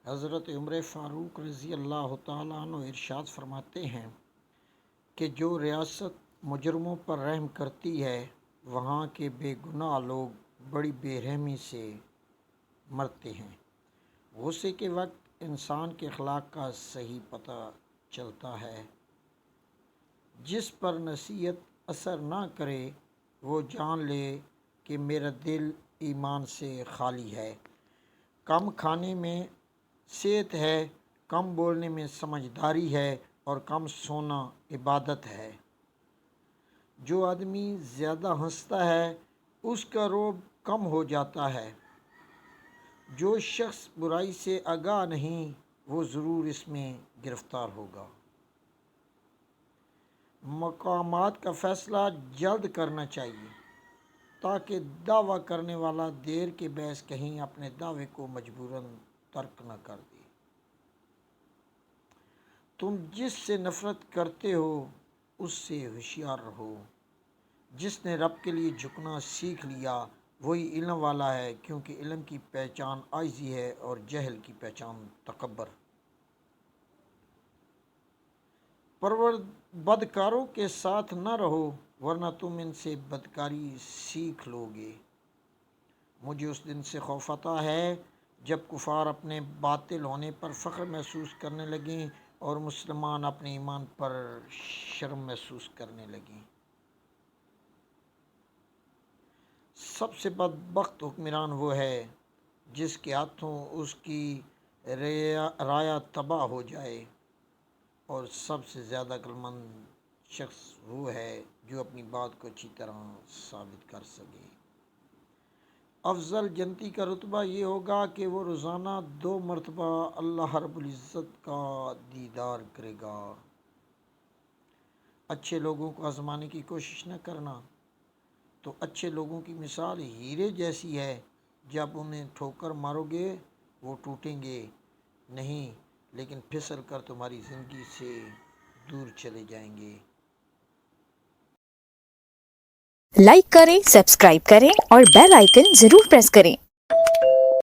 حضرت عمر فاروق رضی اللہ تعالیٰ عنہ ارشاد فرماتے ہیں کہ جو ریاست مجرموں پر رحم کرتی ہے وہاں کے بے گناہ لوگ بڑی بے رحمی سے مرتے ہیں۔ غصے کے وقت انسان کے اخلاق کا صحیح پتہ چلتا ہے۔ جس پر نصیحت اثر نہ کرے وہ جان لے کہ میرا دل ایمان سے خالی ہے۔ کم کھانے میں صحت ہے، کم بولنے میں سمجھداری ہے اور کم سونا عبادت ہے۔ جو آدمی زیادہ ہنستا ہے اس کا رعب کم ہو جاتا ہے۔ جو شخص برائی سے آگاہ نہیں وہ ضرور اس میں گرفتار ہوگا۔ مقامات کا فیصلہ جلد کرنا چاہیے تاکہ دعویٰ کرنے والا دیر کے باعث کہیں اپنے دعوے کو مجبوراً ترک نہ کر دے۔ تم جس سے نفرت کرتے ہو اس سے ہوشیار رہو۔ جس نے رب کے لیے جھکنا سیکھ لیا وہی علم والا ہے، کیونکہ علم کی پہچان عاجزی ہے اور جہل کی پہچان تکبر۔ بدکاروں کے ساتھ نہ رہو ورنہ تم ان سے بدکاری سیکھ لو گے۔ مجھے اس دن سے خوف آتا ہے جب کفار اپنے باطل ہونے پر فخر محسوس کرنے لگیں اور مسلمان اپنے ایمان پر شرم محسوس کرنے لگیں۔ سب سے بدبخت حکمران وہ ہے جس کے ہاتھوں اس کی رعایا تباہ ہو جائے، اور سب سے زیادہ عقلمند شخص وہ ہے جو اپنی بات کو اچھی طرح ثابت کر سکے۔ افضل جنتی کا رتبہ یہ ہوگا کہ وہ روزانہ 2 مرتبہ اللہ رب العزت کا دیدار کرے گا۔ اچھے لوگوں کو آزمانے کی کوشش نہ کرنا، تو اچھے لوگوں کی مثال ہیرے جیسی ہے، جب انہیں ٹھوکر مارو گے وہ ٹوٹیں گے نہیں لیکن پھسل کر تمہاری زندگی سے دور چلے جائیں گے۔ لائک کریں، سبسکرائب کریں اور بیل آئیکن ضرور پریس کریں۔